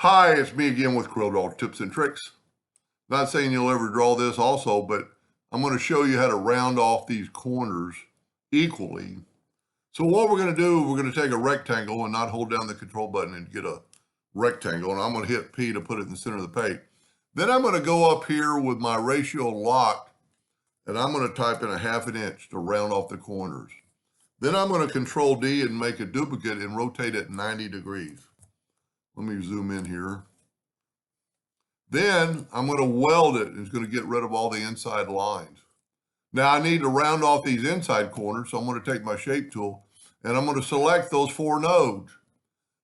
Hi, it's me again with Corel Tips and Tricks. Not saying you'll ever draw this also, but I'm going to show you how to round off these corners equally. So what we're going to do, we're going to take a rectangle and not hold down the control button and get a rectangle. And I'm going to hit P to put it in the center of the page. Then I'm going to go up here with my ratio locked and I'm going to type in 1/2 inch to round off the corners. Then I'm going to Control D and make a duplicate and rotate it 90 degrees. Let me zoom in here. Then I'm going to weld it. It's going to get rid of all the inside lines. Now I need to round off these inside corners, so I'm going to take my shape tool and I'm going to select those 4 nodes.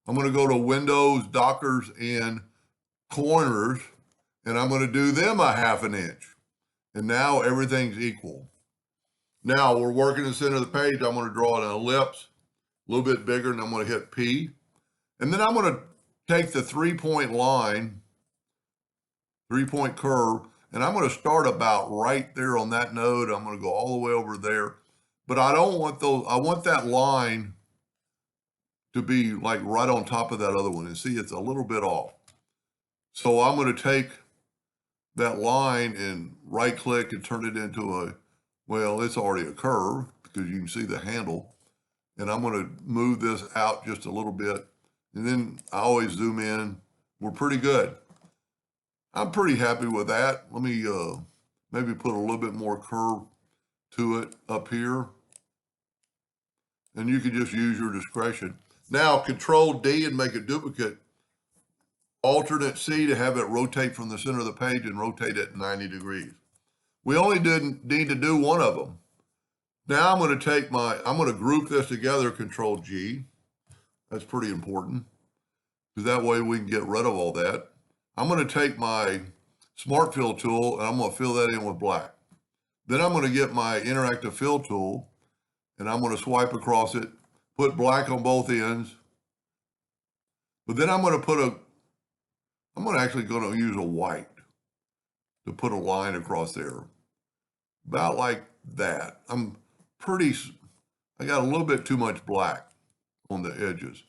I'm going to go to Windows, Dockers, and Corners, and I'm going to do them 1/2 inch. And now everything's equal. Now we're working the center of the page. I'm going to draw an ellipse, a little bit bigger, and I'm going to hit P. And then I'm going to take the 3-point line, 3-point curve, and I'm going to start about right there on that node. I'm going to go all the way over there, but I don't want those. I want that line to be like right on top of that other one. And see, it's a little bit off. So I'm going to take that line and right click and turn it into a, well, it's already a curve because you can see the handle. And I'm going to move this out just a little bit. And then I always zoom in. We're pretty good. I'm pretty happy with that. Let me maybe put a little bit more curve to it up here. And you can just use your discretion. Now Control D and make a duplicate. Alternate C to have it rotate from the center of the page and rotate it 90 degrees. We only need to do one of them. Now I'm going to group this together, Control G. That's pretty important because that way we can get rid of all that. I'm going to take my Smart Fill tool and I'm going to fill that in with black. Then I'm going to get my Interactive Fill tool and I'm going to swipe across it, put black on both ends. But then I'm actually going to use a white to put a line across there. About like that. I got a little bit too much black on the edges.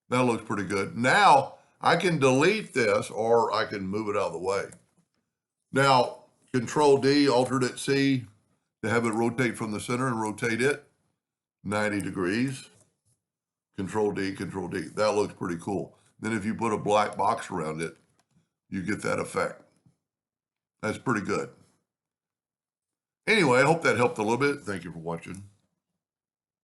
That looks pretty good. Now I can delete this or I can move it out of the way. Now, Control D, Alternate C to have it rotate from the center and rotate it 90 degrees. Control D, Control D. That looks pretty cool. Then if you put a black box around it, you get that effect. That's pretty good. Anyway, I hope that helped a little bit. Thank you for watching.